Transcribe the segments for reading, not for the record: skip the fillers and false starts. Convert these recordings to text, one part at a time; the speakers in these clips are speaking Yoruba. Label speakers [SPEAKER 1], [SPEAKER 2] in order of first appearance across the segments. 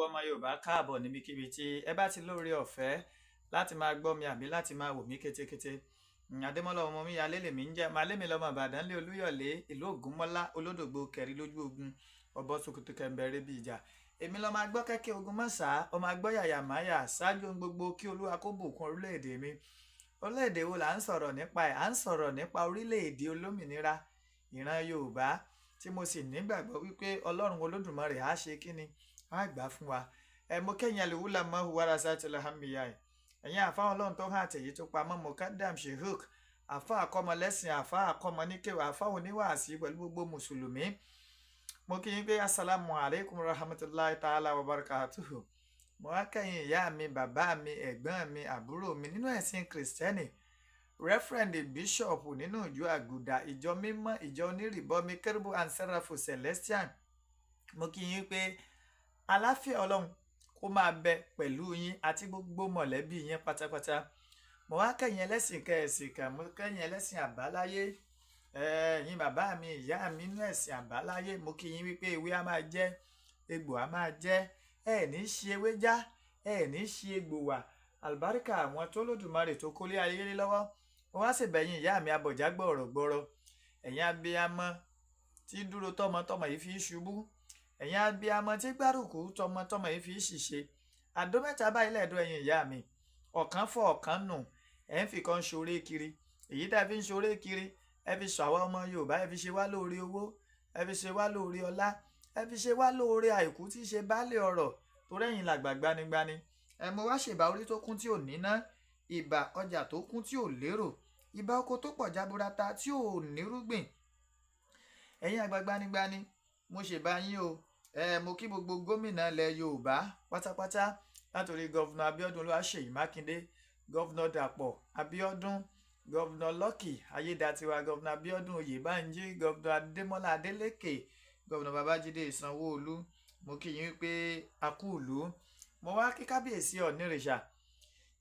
[SPEAKER 1] gbogbo ọmọ Yorùbá káàbọ̀ níbikíbi tí ẹ bá ti lóore ọ̀fẹ́ láti máa gbọ́ mi àbí láti máa wò mí kétékété. Adémọ́lá ọmọ mi yalé lèmi ń jẹ́ màálé mi lọ́mọ Ìbàdàn lé Olúyọ̀lé ìlú Ògúnmọ́lá olódògbò kẹrí lójú ogun ọbọ̀ sokoto kẹ̀mbẹ̀rẹ̀ bí ìjà. Èmi lọ́mọ agbọ́ kẹ́kẹ́ ogun mọ́sà ọmọ agbọ́ yàyà máyà ṣáájú ohun gbogbo kí Olúwa kó bùkún orílẹ̀-èdè mi. Orílẹ̀-èdè wo là ń sọ̀rọ̀ nípa ẹ̀? À ń sọ̀rọ̀ nípa orílẹ̀-èdè olómìnira ìran Yorùbá tí mo sì nígbàgbọ́ wípé Ọlọ́run Olódùmarè á ṣe kíni á gbà fún wa. Mo kẹ́yìn àlèwúlà mọ́ wàrà sátìlẹ̀ hàmìyà ẹ̀ ẹ̀yin àfa Ọlọ́run tó hàn àtẹ̀yí tó pamọ́ mokadam shehuk àfa àkọ́mọ lẹ́sìn àfa àkọ́mọ níkẹwà àfa oníwàásí pẹ̀lú gbogbo mùsùlùmí. Mo kí yín pé assalamu alaikum rahmatulahi ta'ala wa barakatuhu. Mo wá kẹ́yìn ìyá mi bàbá mi ẹ̀gbọ́n mi àbúrò mi nínú ẹ̀sìn kìrìsìtẹ́nì Reverend Bishop nínú ìjọ àgùdà ìjọ mímọ́ ìjọ onírìbọmi kérúbù and seraphim celestial. Mo kí yín pé àlàáfíà Ọlọ́run kó máa bẹ pẹ̀lú yín àti gbogbo mọ̀lẹ́bí yín pátápátá. Mo wá kẹ́yìn ẹlẹ́sìn kẹ̀sìn kan mo kẹ́yìn ẹlẹ́sìn àbáláyé ẹ̀yin bàbá mi ìyá mi nínú ẹ̀sìn àbáláyé. Mo kí yín wípé ewé á máa jẹ́ egbò á máa jẹ́ ẹ̀ ní ṣe ewé já ẹ̀ ní ṣe egbò wà àlùbáríkà àwọn tó lódùmarè tó kólé ayé lé lọ́wọ́. Mo wá sì bẹ̀yìn ìyá mi abọ̀já gbọ̀rọ̀gbọ̀rọ̀ ẹ̀yin abiyamọ tí dúró tọmọtọmọ yìí fi ṣubú ẹ̀yin abiyamọ tí gbárùkù tọmọtọmọ yìí fi ṣìṣe àdó mẹ́ta báyìí lẹ́ẹ̀dọ́ ẹ̀yin ìyá mi ọ̀kan fọ́ ọ̀kan nù ẹ̀ ń fi kan ṣoré kiri èyí tá a fi ń ṣoré kiri ẹ fi ṣàwa ọmọ Yorùbá ẹ fi ṣe wá lóore owó ẹ fi ṣe wá lóore ọlá ẹ fi ṣe wá lóore àìkú tí í ṣe baálé ọrọ̀ tó rẹ́yìn làgbà gbanigbani. Mo wá ṣèbà orí tó kún tí ò níná ìbà ọjà tó kún tí ò lérò ìbà oko tó pọ̀ jaburata tí ò nírúgbìn. Ẹ̀yin àgbà gbanigbani mo ṣèbà yín o. Mo kí gbogbo gómìnà ilẹ̀ Yorùbá pátápátá látòrí gọ́vnà Abíọ́dún Olúwaṣèyí Mákindé gọ́vnà Dàpọ̀ Abíọ́dún gọ́vnà Lucky Ayédatiwa gọ́vnà Abíọ́dún Oyèbánjí gọ́vnà Adémọ́lá Adélékè gọ́vnà Babájídé Sanwó-Olú. Mo kí yín pé a kú ìlú. Mo wá kí kábíyèsí Ọ̀nìrìṣà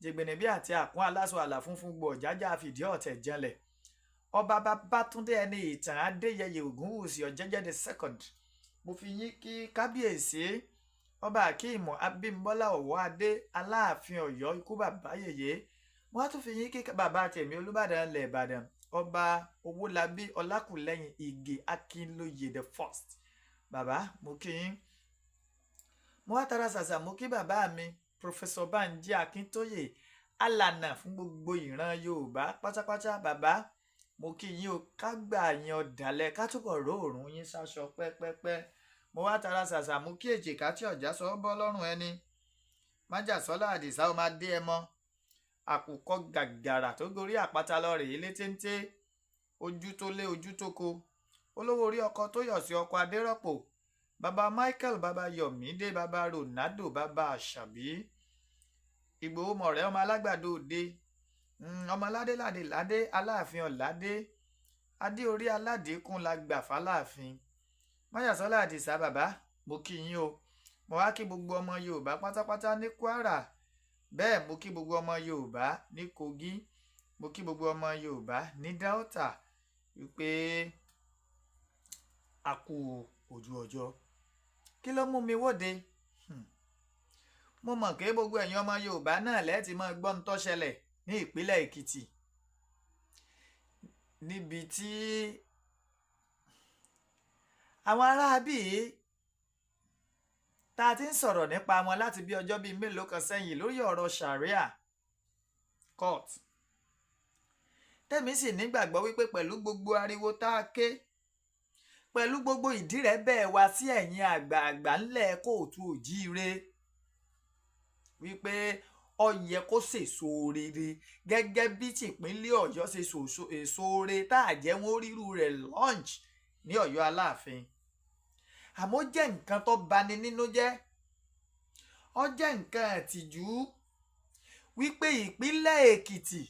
[SPEAKER 1] jẹgbẹ̀nẹ̀bí àti àkún aláṣọ àlà funfun gbọ̀ jájá fìdí ọ̀tẹ̀ janlẹ̀ ọba Babátúndé ẹni ìtàn Adéyẹyè Ògúnwùsì Ọ̀jẹ́jẹ́ the second. Mo fi yín kí kábíyèsí ọba Akíìmù Abímbọ́lá Ọ̀wọ́adé Aláàfin Ọ̀yọ́ ikú bàbá yèyé. Mo wá tún fi yín kí bàbá tèmi Olúbàdàn ilẹ̀ Ìbàdàn ọba Owólabí Ọlákùlẹ́yìn Ìgè Akínlóye the first. Bàbá mo kí yín. Mo wá tara ṣàṣà mo kí bàbá mi Professor Banji Akíntóyè alànà fún gbogbo ìran Yorùbá pátápátá. Bàbá mo kí yín o ká gbà yín ọ̀dàlẹ̀ ká túbọ̀ róòrùn yín sáṣọ pẹ́pẹ́pẹ́. Mo wá tara ṣàṣà mo kí èjìká tí ọ̀já sọ bọ́ lọ́rùn ẹni májàsọ́lá àdìsá ó máa dé ẹ mọ́ àkùkọ gàgàrà tó gorí àpáta lọ rèé létéńté ojú tó lé ojú tó ko olówó orí ọkọ tó yọ̀ sí ọkọ Adérọ́pò bàbá Michael bàbá Yọ̀mídé bàbá Ronaldo bàbá Àṣàbí Ìgbòho mọ̀rẹ́ ọmọ alágbàdo òde ọmọ ládéládé ládé Aláàfin Ọ̀ládé adé orí aládékún la gbà fáláàfin máyàsọ́lá àdìsá. Bàbá mo kí yín o. Mo wá kí gbogbo ọmọ Yorùbá pátápátá ní Kwara bẹ́ẹ̀ mo kí gbogbo ọmọ Yorùbá ní Kogi mo kí gbogbo ọmọ Yorùbá ní Delta wípé a kú ojú ọjọ́. Kí ló mú mi wóde? Mo mọ̀ pé gbogbo ẹ̀yin ọmọ Yorùbá náà lẹ́ẹ̀tì mọ́ gbọ́n tó ṣẹlẹ̀ ní ìpínlẹ̀ Èkìtì níbi tí àwọn aráabí tá a ti ń sọ̀rọ̀ nípa wọn láti bí ọjọ́ bíi mélòó kan sẹ́yìn lórí ọ̀rọ̀ Sharia court. Tẹ́mi sì nígbàgbọ́ wípé pẹ̀lú gbogbo ariwo tá a ké pẹ̀lú gbogbo ìdí rẹ̀ bẹ́ẹ̀ wá sí ẹ̀yin àgbààgbà ńlẹ̀ kóòtù òjíire wípé ó yẹ kó sèso rere gẹ́gẹ́ bí tìpínlẹ̀ Ọ̀yọ́ ṣe èso rere tá a jẹ́ wọn ríru rẹ̀ lunch ní Ọ̀yọ́ Aláàfin. Àmọ́ jẹ́ nǹkan tó bani nínú jẹ́ ó jẹ́ nǹkan àtìjú wípé ìpínlẹ̀ Èkìtì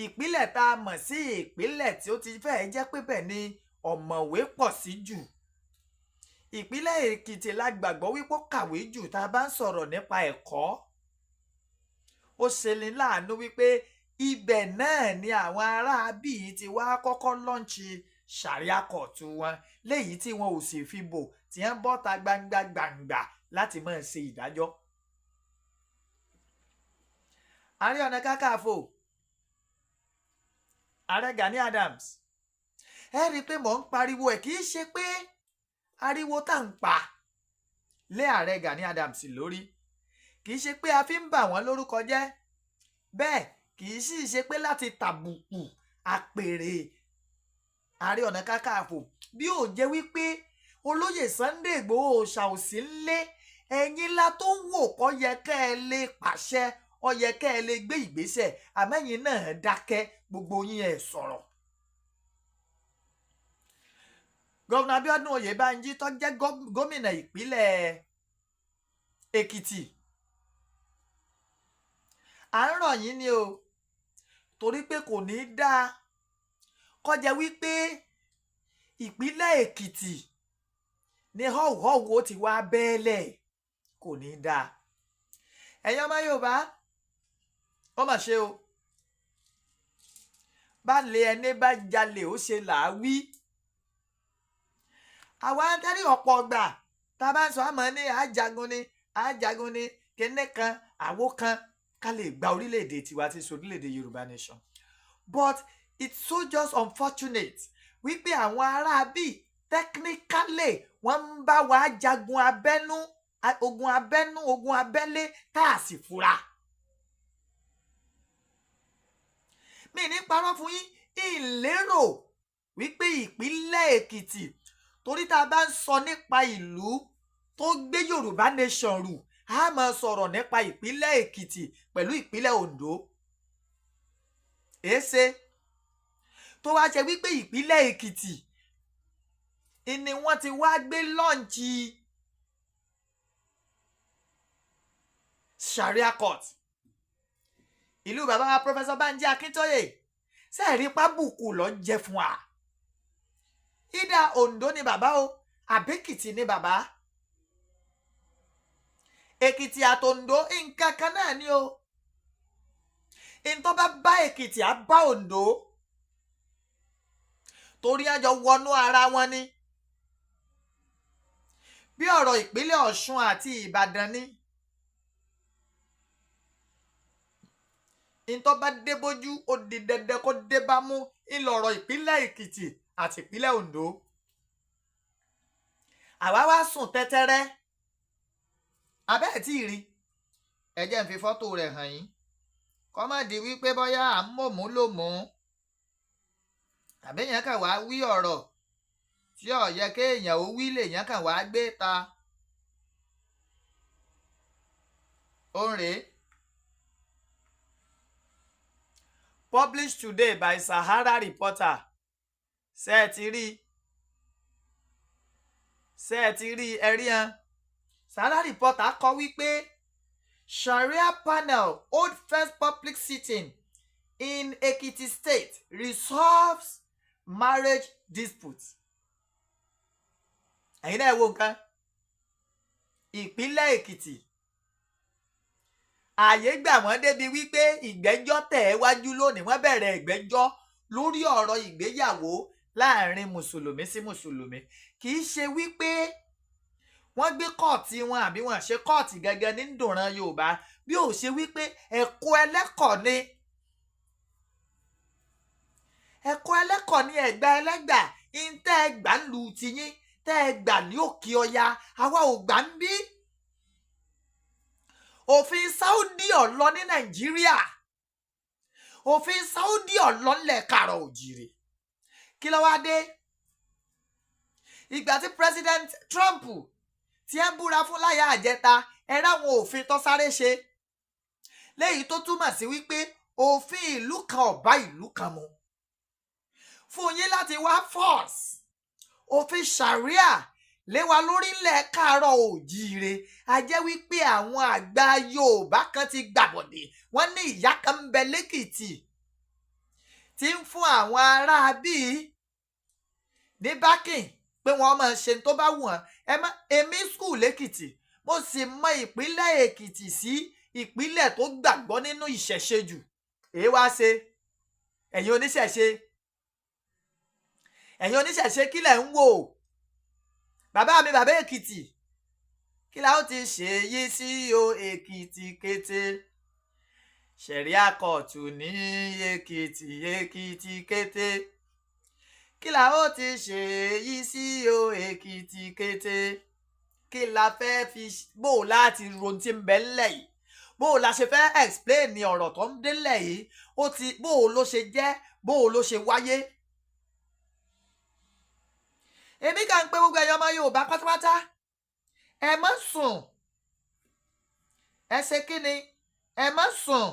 [SPEAKER 1] ìpínlẹ̀ tá a mọ̀ sí ìpínlẹ̀ tí ó ti fẹ́ẹ́ jẹ́ pé bẹ́ẹ̀ ni ọ̀mọ̀wé pọ̀ sí jù ìpínlẹ̀ Èkìtì la gbàgbọ́ wípé ó kàwé jù tá a bá ń sọ̀rọ̀ nípa ẹ̀kọ́. Ó ṣe ní láàánú wípé ibẹ̀ náà ni àwọn aráabí ti wá kọ́kọ́ lọ́ǹchì Sharia court wọn léyìí tí wọn ò sì fi bò tí wọ́n bọ́ta gbangba láti máa ṣe ìdájọ́. Ààrẹ Ọ̀nà Kakanfò Ààrẹ Gani Adams, ẹ rí i pé mò ń pariwo ẹ̀ kì í ṣe pé ariwo tá à ń pa lé Ààrẹ Gani Adams lórí, kì í ṣe pé a fi ń bà wọ́n lórúkọ jẹ́, bẹ́ẹ̀ kì í sì ṣe pé láti tàbùkù àpèrè Ààrẹ Ọ̀nà Kakanfò bí ó jẹ́ wípé olóyè Sunday Igboho ṣàòsí ńlé ẹ̀yin la tó ń wò kọ́ yẹ kẹ́ ẹ lè pàṣẹ, ó yẹ kẹ́ ẹ lè gbé ìgbésẹ̀, àmẹ́yìn náà dákẹ́, gbogbo yín ẹ̀ sọ̀rọ̀. Gọ́vnà Abíọ́dún Oyèbánjí tó jẹ́ gómìnà ìpínlẹ̀ Èkìtì, à ń rọ̀ yín ni o, torí pé kò ní dáa kó jẹ́ wípé ìpínlẹ̀ Èkìtì ní họ́wùhọ́wù ti wá bẹ́ẹ̀lẹ̀, kò ní dáa. Ẹ̀yin ọmọ Yorùbá, ó mà ṣe o, bá lè ẹni bá jalè ó ṣe là á wí. Àwa ń tẹ́rí ọ̀pọ̀ ọgbà tá a bá ń sọ àmọ́ ní àjagun ni kíní kan àwo kan ká lè gba orílẹ̀-èdè tiwa tí ṣe orílẹ̀-èdè Yorùbá nation. But it's so just unfortunate wípé àwọn ará bíi technically wọ́n ń bá wa jagun abẹ́nú, ogun abẹ́lé tá a sì fura. Mi ní parọ́ fún yín, ìlérò wípé ìpínlẹ̀ Èkìtì, torí tá a bá ń sọ nípa ìlú tó gbé Yorùbá nation rù, a máa sọ̀rọ̀ nípa ìpínlẹ̀ Èkìtì pẹ̀lú ìpínlẹ̀ Ondo. Èéṣe tó wá ṣe wípé ìpínlẹ̀ Èkìtì ni wọ́n ti wá gbé lọ́ǹchì Sharia court. Ìlú bàbá wa Professor Banji Akintoye sẹ́ẹ̀rí pábùkù lọ jẹ́ fún wa. Ìdá Ondo ni bàbá o, àbẹ́kìtì ni bàbá. Èkìtì àtòǹdó nǹkan kan náà ni o. Ìntọ́ bá Èkìtì á bá Ondo, torí àjọ wọnú ara wọn ni. Bí ọ̀rọ̀ ìpínlẹ̀ Ọ̀ṣun àti Ìbàdàn ni. Ìntọ́ bá dé bójú ó di dandan kó dé bá mú ìlọ̀rọ̀ ìpínlẹ̀ Èkìtì àti ìpínlẹ̀ Ondo. Àwa wá sùn tẹ́tẹ́rẹ́, abẹ́ ẹ̀ tí ì rí, ẹ jẹ́ n fi fọ́tò rẹ̀ hàn yín, kó má di wípé bóyá à ń mọ̀mú ló mú, tàbí èèyàn kàn wá wí ọ̀rọ̀ tí ó yẹ kéèyàn ó wí lèèyàn kàn wá gbé ta. Òun rèé. Published today by Sahara reporter. Ṣé ẹ ti rí ẹ̀rí hàn? Sahara reporter kọ wípé Sharia panel hold first public sitting in Ekiti state resolves marriage dispute. Ẹ̀yin náà wo nǹkan? Ìpínlẹ̀ Èkìtì, ààyè gbà wọ́n débi wípé ìgbẹ́jọ́ tẹ̀ ẹ́ wájú lónìí, wọ́n bẹ̀rẹ̀ ìgbẹ́jọ́ lórí ọ̀rọ̀ ìgbéyàwó láàrin mùsùlùmí sí mùsùlùmí. Kì í ṣe wípé wọ́n gbé kọ́ọ̀tì wọn àbí wọ́n ṣe kọ́ọ̀tì gẹ́gẹ́ ní ndòran Yorùbá, bí ó ṣe wípé ẹ̀kọ́ ẹlẹ́kọ̀ọ́ ni. Ẹ̀kọ́ ẹlẹ́kọ̀ọ́ ni ẹ̀gbà ẹlẹ́gbà, ìntẹ́ ẹgbà ń lu tiyín, tẹ́ ẹgbà ní òkè ọya, àwa ò gbà ń bí. Òfin Saudi ọ̀lọ́ ní Nàìjíríà, òfin Saudi ọ̀lọ́ ńlẹ̀ Kàrọ̀ Òjìrè. Kí ló wá dé? Ìgbà tí President Trump tí ẹ ń búra fún láyà àjẹta, ẹ ráwọn òfin tó sáré ṣe, léyìí tó túmọ̀ sí wípé òfin ìlú kan ò bá ìlú kan mu. Fún yín láti wá force òfin Sharia lé wa lórí ńlẹ̀ Kàrọ̀ Òjìrè, a jẹ́ wípé àwọn àgbà Yorùbá kan ti gbàbọ̀dé. Wọ́n ní ìyá kan ń bẹ lẹ́kìtì tí ń fún àwọn ará bíi ní bákìn pé wọ́n máa ṣe tó bá wù wọ́n. Èmi skul lẹ́kìtì, mo sì mọ ìpínlẹ̀ Èkìtì sí ìpínlẹ̀ tó gbàgbọ́ nínú ìṣẹ̀ṣe jù. Èé wá ṣe ẹ̀yin oníṣẹ̀ṣe, kílẹ̀ ń wò? bàbá mi bàbá Èkìtì kí la ó ti ṣe yìí sí o Èkìtì kété Sharia kóòtù ní Èkìtì kété kí la ó ti ṣe yìí sí o Èkìtì kété kí la fẹ́ fi bó láti ron tí ń bẹ ńlẹ̀ yìí bó la ṣe fẹ́ explain ní ọ̀rọ̀ tó ń délẹ̀ yìí bó ló ṣe jẹ́ bó ló ṣe wáyé. èmi kàn ń pé gbogbo ẹ̀yọ́ ọmọ Yorùbá pátápátá ẹ má sùn ẹ ṣe kí ni ẹ má sùn.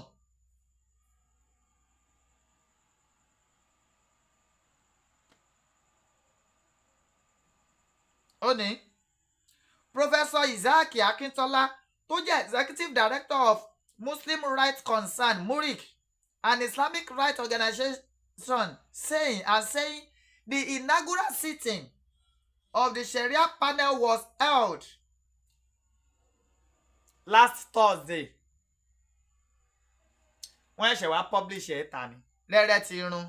[SPEAKER 1] ó ní Professor Isaac Akintola tó jẹ́ Executive Director of Muslim Rights Concern MURIC, an Islamic rights organization, saying the inaugural sitting of the Sharia panel was held last Thursday. wọ́n ṣẹ̀ṣẹ̀ wá publish ẹ̀ ta ni lẹ́rẹ́ ti run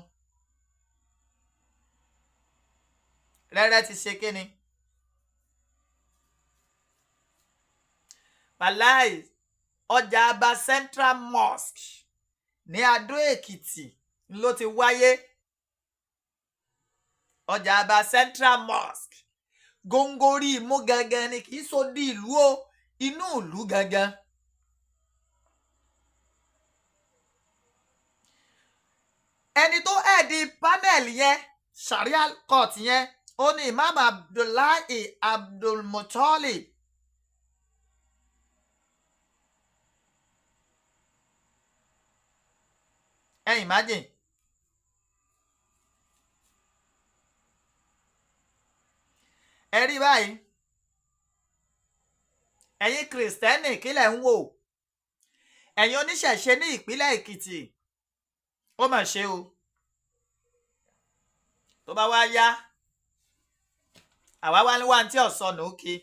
[SPEAKER 1] lẹ́rẹ́ ti ṣe kíni. Wàláì ọjà Aba Central Mosque ní Adó Èkìtì ló ti wáyé. ọjà Aba Central Mosque góńgórí imú gangan ni kì í so di ìlú o inú ìlú gangan. ẹni tó ẹ̀dì panel yẹn Sharia court yẹn ó ní Imam Abdullahi Abdulmutalib. Imagine ẹ rí báyìí ẹ̀yin kìrìsìtẹ́nì kílẹ̀ ń wò ẹ̀yin oníṣẹ̀ṣe ní ìpínlẹ̀ Èkìtì ó mà ṣe o tó bá wá yá àwa wá ní wá tí ọ̀sọ́nù kí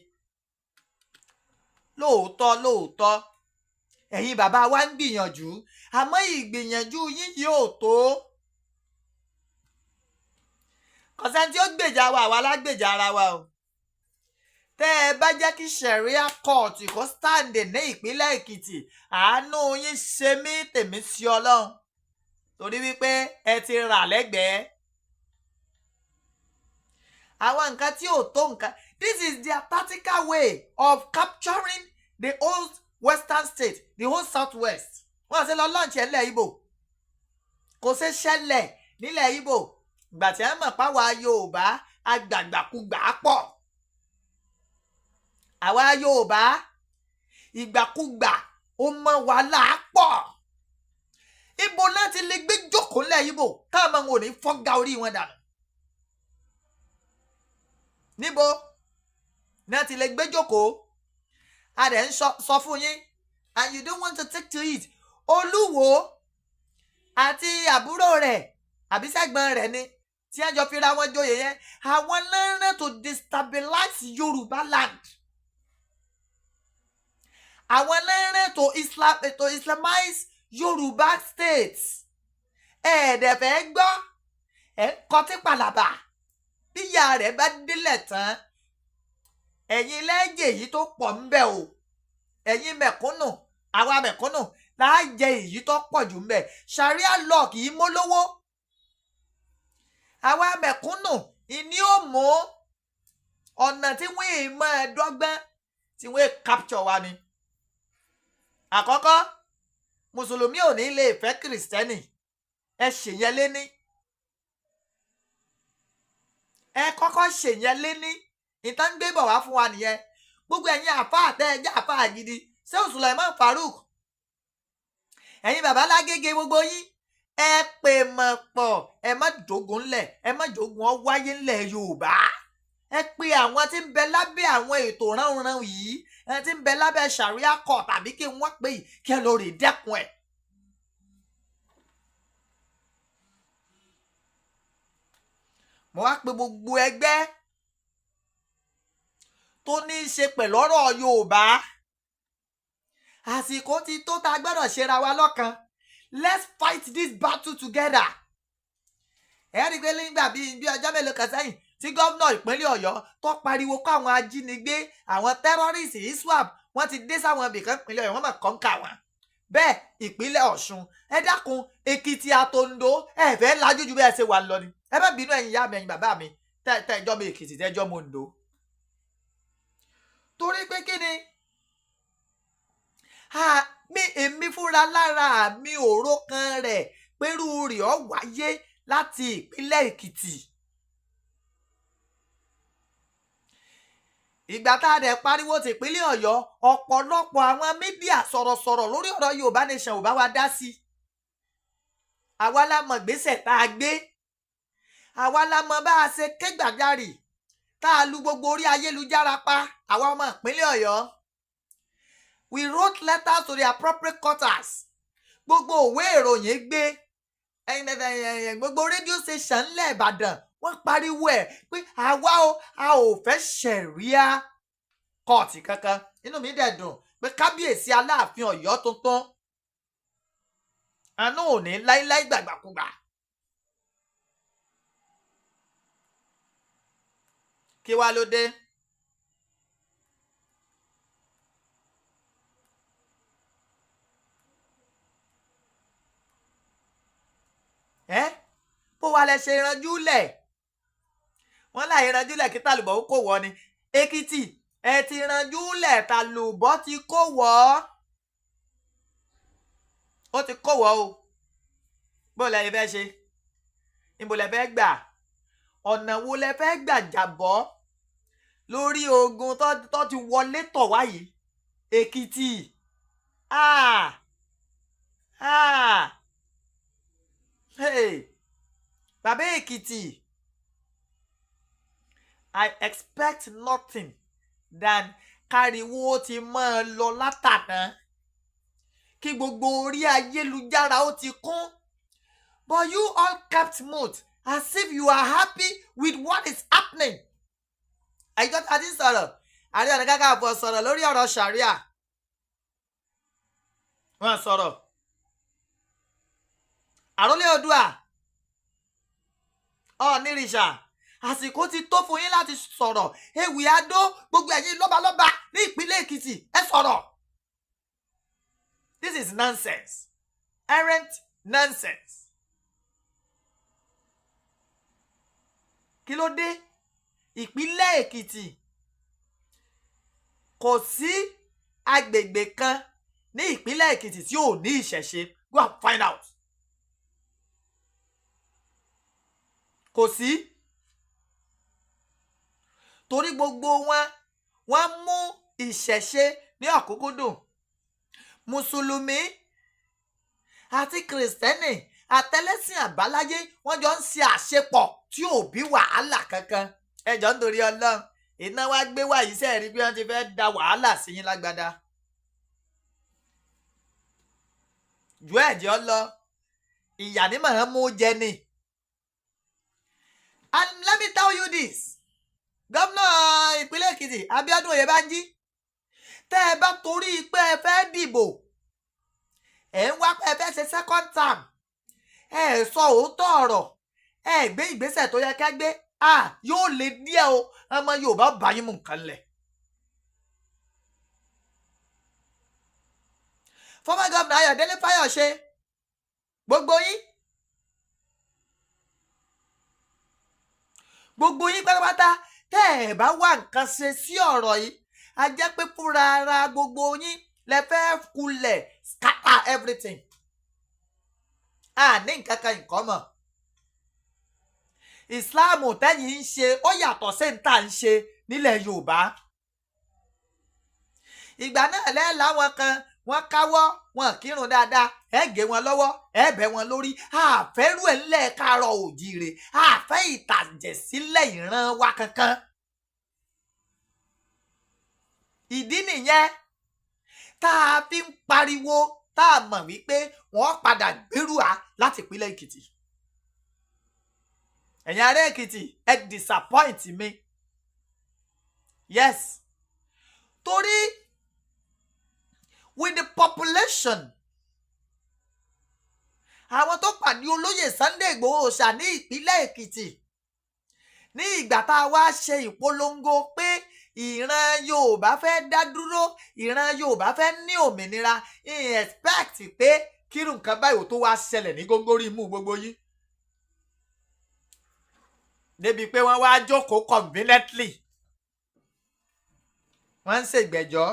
[SPEAKER 1] lóòótọ́ ẹ̀yin bàbá wa ń gbìyànjú àmọ́ ìgbìyànjú yín yóò tó. kọ̀sẹ́ni tí ó gbèjà wa àwa lágbèjà ara wa o. tẹ́ ẹ bá jẹ́ kí Sharia court kó stand ní ìpínlẹ̀ Èkìtì àánú yín ṣe mí tèmi sí Ọlọ́run torí wípé ẹ ti rà lẹ́gbẹ̀ẹ́. àwọn nǹkan tí ò tó nǹkan this is their tactical way of capturing the old Western state the whole Southwest. wọ́n ṣe lọ launch ẹ̀ nílẹ̀ Ìgbò kò ṣe ṣẹlẹ̀ nílẹ̀ Ìgbò ìgbà tí wọ́n mọ̀ páwa Yorùbá agbàgbàkúgbà pọ̀. àwa Yorùbá ìgbàkúgbà ó mọ̀ wá láàpọ̀. Ìgbò náà ti lè gbé jókòó nílẹ̀ Ìgbò káàmọ́ wọn ò ní fọ́gá orí wọn dànù. níbo náà ti lè gbé jókòó a dẹ̀ ń sọ fún yín and you don't want to take to it. Olúwo àti àbúrò rẹ̀ àbí sẹ́gbọ́n rẹ̀ ni tí wọ́n jọ fira wọn joyè yẹn àwọn lẹ́rìn to destabilize Yorùbá land. àwọn lẹ́rìn to Islamize Yorùbá state. ẹ̀ẹ́dẹ̀fẹ́ gbọ́ ẹ̀ ń kọtí pàlàbà bí ìyá rẹ̀ bá délẹ̀ tán ẹ̀yin lẹ́jẹ̀ èyí tó pọ̀ ń bẹ o ẹ̀yin mẹ̀kúnnù àwa mẹ̀kúnnù láà jẹ èyí tó pọ̀ jù ń bẹ. Sharia law kì í mólówó àwa mẹ̀kúnnù ìní ò mú ọ̀nà tí wọ́n ì máa dọ́gbọ́n tí wọ́n capture wa ni. àkọ́kọ́ mùsùlùmí ò ní lè fẹ́ kìrìsìtẹ́nì ẹ ṣèyẹn léní ẹ kọ́kọ́ ṣèyẹn léní ìtàn gbé bọ̀ wá fún wa nìyẹn. gbogbo ẹ̀yin àfáà tẹ́ ẹ jẹ́ àfáà gidi Sheikh Sulaiman Farouk ẹ̀yin bàbá lágége gbogbo yín ẹ pè mọ̀ pọ̀ ẹ má jogun ńlẹ̀ ẹ má jogun ọ wáyé ńlẹ̀ Yorùbá. ẹ pe àwọn tí ń bẹ lábẹ́ àwọn ètò ránran yìí ẹ tí ń bẹ lábẹ́ Sharia court tàbí kí wọ́n pè yìí kí ẹ lọ rè dẹ́kun ẹ̀. mo wá pe gbogbo ẹgbẹ́ tó ní í ṣe pẹ̀lú ọ̀rọ̀ Yorùbá àsìkò ti tó tá a gbọ́dọ̀ ṣera wa lọ́kan. Let's fight this battle together. ẹ rí i pé nígbà bíi ọjọ́ mélòó kan sẹ́yìn tí gómìnà ìpínlẹ̀ Ọ̀yọ́ tó pariwo kó àwọn ajínigbé àwọn tẹ́rọ́rìsì ISWAP wọ́n ti dé sáwọn ibìkan ìpínlẹ̀ Ọ̀yọ́ wọ́n mọ̀ kọ́ńkà wọn. bẹ́ẹ̀ ìpínlẹ̀ Ọ̀ṣun ẹ dákun Èkìtì àtòǹdó ẹ fẹ́ lajú ju bẹ́ẹ̀ ṣe wà lọ ni. ẹ má bínú ẹ̀yin ìyá mi ẹ̀yin bàbá mi tẹ́jọ́ mi Èkìtì tẹ́jọ́ mo Oǹdó. torí pé kí ni èmi fúnra lára mi òró kan rẹ̀ pẹ̀lú rẹ̀ ọ́ wáyé láti ìpínlẹ̀ Èkìtì. ìgbà tá a dẹ̀ pariwo ti ìpínlẹ̀ Ọ̀yọ́ ọ̀pọ̀lọpọ̀ àwọn mídíà sọ̀rọ̀sọ̀rọ̀ lórí ọ̀rọ̀ Yorùbá Nation ò bá wa dá sí. àwa la mọ̀ gbèsè tá a gbé, àwa la mọ̀ bá a ṣe ké gbàjarì tá a lu gbogbo orí ayélujára pa àwa ọmọ ìpínlẹ̀ Ọ̀yọ́. We wrote letters to the appropriate quarters. gbogbo òwe ìròyìn gbé gbogbo rédíò station ńlẹ̀ Ìbàdàn wọ́n pariwo ẹ̀ pé àwa a ò fẹ́ Sharia kọ́ọ̀tì kankan. inú mi dẹ̀ dùn pé kábíyèsí Aláàfin Ọ̀yọ́ tuntun àánú ò ní láíláí gbàgbàkúgbà. kí wá ló dé? bó wa lẹ ṣe ranjú lẹ̀ wọ́n láì ranjú lẹ̀ kí tàlùbọ̀ ó kò wọ́ ni. Èkìtì ẹ ti ranjú lẹ̀ tàlùbọ̀ ti kó wọ́ ó ti kó wọ́ o. bó lẹ fẹ́ ṣe? níbo lẹ fẹ́ gbà? ọ̀nà wo lẹ fẹ́ gbà jàbọ́ lórí ogun tó ti wọlé tọ̀ wáyé? Èkìtì bàbá Èkìtì, I expect nothing than káriwo ti máa lọ látàná kí gbogbo orí ayélujára ó ti kún, but you all kept mute as if you are happy with what is happening. àyíkọ́ àti sọ̀rọ̀ Ààrẹ Ọ̀nà Kakanfò sọ̀rọ̀ lórí ọ̀rọ̀ Sharia. wọ́n sọ̀rọ̀ Àrólé Oòduà Ọ̀nìrìṣà àsìkò ti tó fún yín láti sọ̀rọ̀. ewì adó gbogbo ẹ̀yin lọ́balọ́ba ní ìpínlẹ̀ Èkìtì ẹ sọ̀rọ̀. This is nonsense, errant nonsense. kí ló dé? ìpínlẹ̀ Èkìtì kò sí agbègbè kan ní ìpínlẹ̀ Èkìtì tí ò ní ìṣẹ̀ṣe. Go and find out. kò sí, torí gbogbo wọ́n mú ìṣẹ̀ṣe ní ọ̀kúnkúndùn. mùsùlùmí àti kìrìsìtẹ́nì àtẹlẹ́sìn àbáláyé wọ́n jọ ń ṣe àṣepọ̀ tí ò bí wàhálà kankan. ẹjọ́ nítorí Ọlọ́run iná wá gbé wá yìí sẹ́ẹ̀rí bí wọ́n ti fẹ́ da wàhálà sí yín lágbádá. jù ẹ̀jẹ̀ lọ ìyà ní màá mú jẹ ni. And let me tell you this, gómìnà ìpínlẹ̀ Èkìtì Abíọ́dún Oyèbánjí, tẹ́ ẹ bá torí pé ẹ fẹ́ dìbò ẹ ń wá pé ẹ fẹ́ ṣe second term, ẹ sọ òótọ́ ọ̀rọ̀, ẹ gbé ìgbésẹ̀ tó yẹ ká gbé, yóò lè díẹ̀ o. ọmọ Yorùbá bá yín mú nǹkan lẹ̀. former governor Ayọ̀délé Fáyọ̀ṣe, gbogbo yín pátápátá tẹ́ ẹ̀ bá wá nǹkan ṣe sí ọ̀rọ̀ yìí a jẹ́ pé fúnra ara gbogbo yín lẹ fẹ́ kulẹ̀ scatter everything. ní nǹkan kan ìkọ́mọ̀. ìsìláàmù tẹ́yìn ń ṣe ó yàtọ̀ sí ní tà ń ṣe nílẹ̀ Yorùbá. ìgbà náà lẹ́ẹ̀ láwọn kan wọ́n káwọ́ wọn kírun dáadáa ẹ gé wọn lọ́wọ́ ẹ bẹ́ wọn lórí. àfẹ́rù ẹ̀ ńlẹ̀ Káàárọ̀ Oòjíire, àfẹ́ ìtàjẹ̀sílẹ̀ ìran wa kankan. ìdí nìyẹn tá a fi ń pariwo tá a mọ̀ wípé wọ́n padà gbérùá láti ìpínlẹ̀ Èkìtì. ẹ̀yin ará Èkìtì ẹ disappoint mi. yes, torí with the population àwọn tó pàdé olóyè Sunday Ìgbòho Òòṣà ní ìpínlẹ̀ Èkìtì ní ìgbà tá a wá ṣe ìpolongo pé ìran Yorùbá fẹ́ dá dúró, ìran Yorùbá fẹ́ ní òmìnira, expect pé kírù nǹkan báyìí tó wá ṣẹlẹ̀ ní góńgórí imú gbogbo yín débi pé wọ́n wá jókòó conveniently wọ́n ń ṣègbẹ́jọ́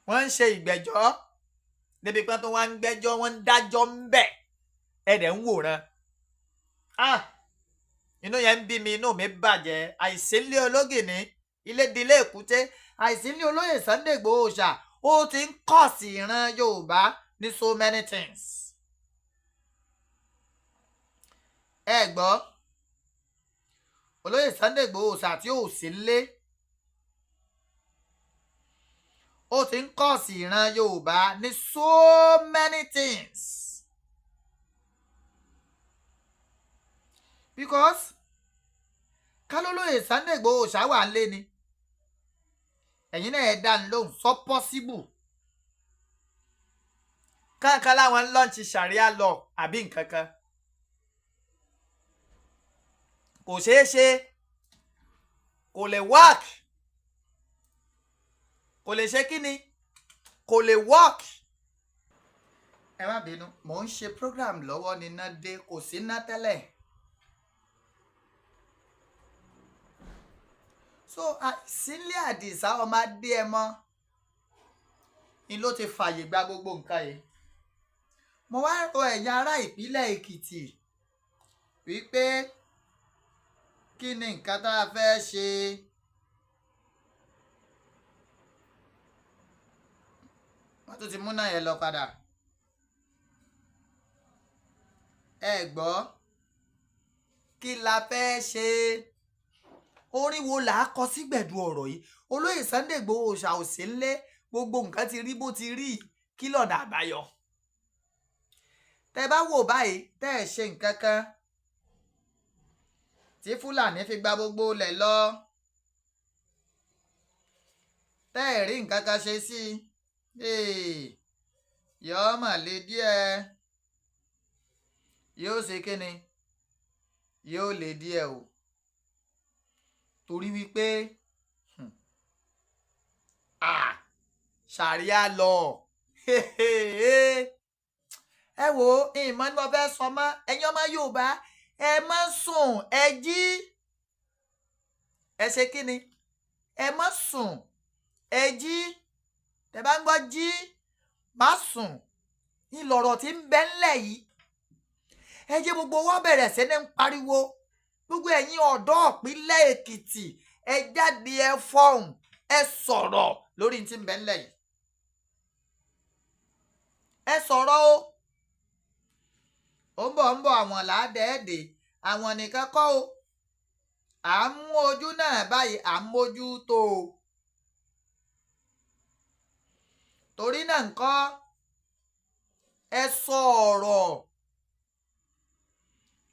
[SPEAKER 1] wọ́n ń ṣe ìgbẹ́jọ́ débi pé tó wá ń gbẹ́jọ́ wọ́n ń dájọ́ ń bẹ̀ ẹ̀dẹ̀ ń wòran inú yẹn ń bí mi, inú mi bàjẹ́. àìsílé ológìní ilé dilé èkúté, àìsílé olóyè Sunday Igboho Òòṣà ó ti ń kọ̀ sí ìran Yorùbá ní so many things. ẹ gbọ́ olóyè Sunday Igboho Òòṣà tí ò sí lé ó ti ń kọ̀ sí ìran Yorùbá ní so many things because kálólóyè Sunday Igboho Òòṣà wà lé ni ẹ̀yin náà ẹ̀ dá ní lóhùn sọ possible kankan láwọn lọ́ǹchì Sharia law àbí nǹkan kan kò ṣeé ṣe, kò lè work, kò lè ṣe kí ni, kò lè work. ẹ má bínú mò ń ṣe program lọ́wọ́ ní iná dé, kò sí iná tẹ́lẹ̀. so àìsílé Àdìsá ọmọ adé ẹ mọ́ ni ló ti fààyè gba gbogbo nǹkan yìí. mo wá rọ ẹ̀yin ará ìpínlẹ̀ Èkìtì wípé kí ni nǹkan tá a fẹ́ ṣe. wọ́n tún ti múná yẹn lọ padà. ẹ gbọ́ kí la fẹ́ ṣe. orin wo là á kọ sí gbẹ̀du ọ̀rọ̀ yìí. olóyè Sunday Igboho Òòṣà ò sí ńlé, gbogbo nǹkan ti rí bó ti rí, kí lọ̀nà àbáyọ. tẹ bá wò báyìí tẹ́ ẹ̀ ṣe nǹkan kan tí Fúlàní fi gba gbogbo ilẹ̀ lọ, tẹ́ ẹ̀ rí nǹkan kan ṣe sí i, yóò mà le díẹ̀, yóò ṣe kíni, yóò le díẹ̀ o. torí wípé Sharia law ẹ wo ìmọ̀ ni mo fẹ́ sọ mọ́ ẹ̀yin ọmọ Yorùbá, ẹ má sùn, ẹ jí, ẹ ṣe kíni, ẹ má sùn, ẹ jí. tẹ bá ń gbọ́ jí má sùn ìlọ̀rọ̀ tí ń bẹ ńlẹ̀ yìí. ẹ jẹ́ gbogbo wa bẹ̀rẹ̀ sí ní pariwo, gbogbo ẹ̀yin ọ̀dọ́ ìpínlẹ̀ Èkìtì ẹ jáde, ẹ fọhùn, ẹ sọ̀rọ̀ lórí tí ń bẹ ńlẹ̀ yìí. ẹ sọ̀rọ̀ o. ó ń bọ̀ àwọn làádẹ́ẹ̀dẹ́, àwọn nìkan kọ́ o. à ń mú ojú náà báyìí, à ń mójú tó o. torí náà ńkọ́ ẹ sọ̀rọ̀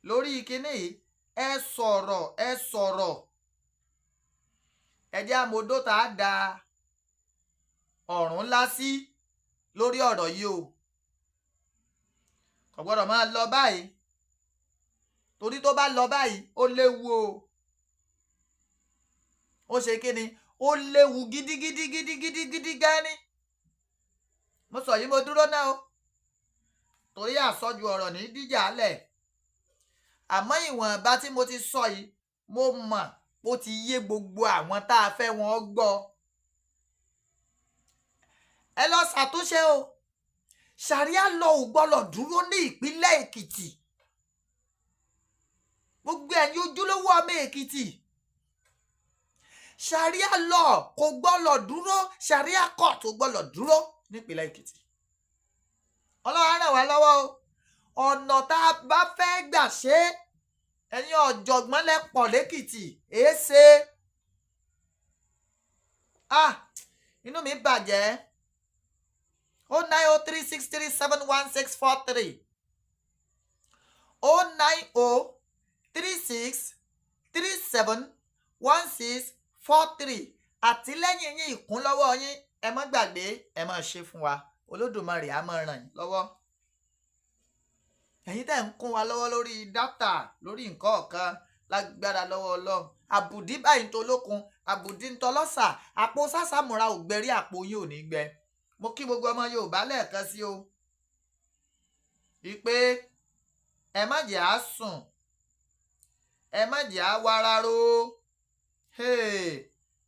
[SPEAKER 1] lórí kinní yìí, ẹ sọ̀rọ̀. ẹ jẹ́ àmọ́dó tá a da ọ̀run ńlá sí lórí ọ̀rọ̀ yìí o. kò gbọ́dọ̀ máa lọ báyìí, torí tó bá lọ báyìí ó léwu o. ó ṣe kíni, ó léwu gidigidi gan ni. mo sọ yìí mo dúró náà o, torí àsọjù ọ̀rọ̀ ní díjà lẹ̀. àmọ́ ìwọ̀nba tí mo ti sọ yìí mo mọ̀ ó ti yé gbogbo àwọn tá a fẹ́ wọn gbọ́. ẹ lọ ṣàtúnṣe o. Sharia law ò gbọ́dọ̀ dúró ní ìpínlẹ̀ Èkìtì. gbogbo ẹ̀yin ojúlówó ọmọ Èkìtì, Sharia law kò gbọ́dọ̀ dúró, Sharia court ò gbọ́dọ̀ dúró nípínlẹ̀ Èkìtì. Ọlọ́run á ràn wá lọ́wọ́ o. ọ̀nà tá a bá fẹ́ gbà ṣe ẹ̀yin ọ̀jọ̀gbọ́n lẹ́pọ̀ lẹ́kìtì èé ṣe. inú mi bàjẹ́. 09036371643 09036371643 àtìlẹ́yìn yín, ìkúnlọ́wọ́ yín, ẹ má gbàgbé, ẹ má ṣe fún wa. Olódùmarè á máa ràn yín lọ́wọ́. ẹ̀yin tẹ́ ń kún wa lọ́wọ́ lórí dátà, lórí nǹkan ọ̀kan, lágbára lọ́wọ́ Ọlọ́run. àbùdí báyìí ń tolókun, àbùdí ń tọlọ́sà, àpò sásàmùra ò gbẹ̀rí, àpò yín ò ní gbẹ. mo kí gbogbo ọmọ Yorùbá lẹ́ẹ̀kan sí o, wípé ẹ má jẹ́ á sùn, ẹ má jẹ́ á wararo.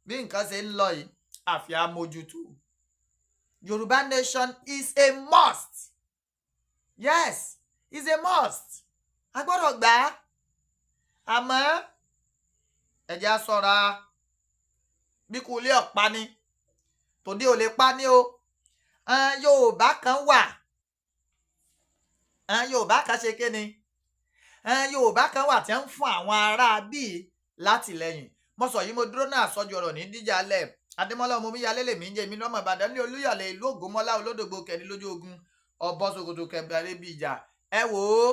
[SPEAKER 1] bí nǹkan ṣe ń lọ yìí, àfi àmójútó. Yorùbá nation is a must. Yes, is a must. a gbọ́dọ̀ gbà á. àmọ́ ẹ jẹ́ á ṣọ́ra. bí kò lè ọ̀pá ni tòde ò lè pa ní o. Yorùbá kan wà, Yorùbá kan ṣe kéne, Yorùbá kan wà tí ń fún àwọn ará bíi látìlẹ́yìn. mo sọ yìí, mo dúró náà sọ́jú ọ̀rọ̀ ní díjàlẹ̀. Adémọ́lá ọmọ omíyalé lèmi ń jẹ́, èmi lọ́mọ Ìbàdàn ní Olúyọ̀lé ìlú Ògúnmọ́lá olódògbò kẹrin lójú ogun ọbọ̀ ṣòkòtò kẹbẹ̀rẹ̀ bí ìjà. ẹ wò ó,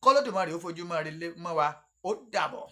[SPEAKER 1] k'Olódùmarè ó fojú mọ́ wa. ó dàbọ̀.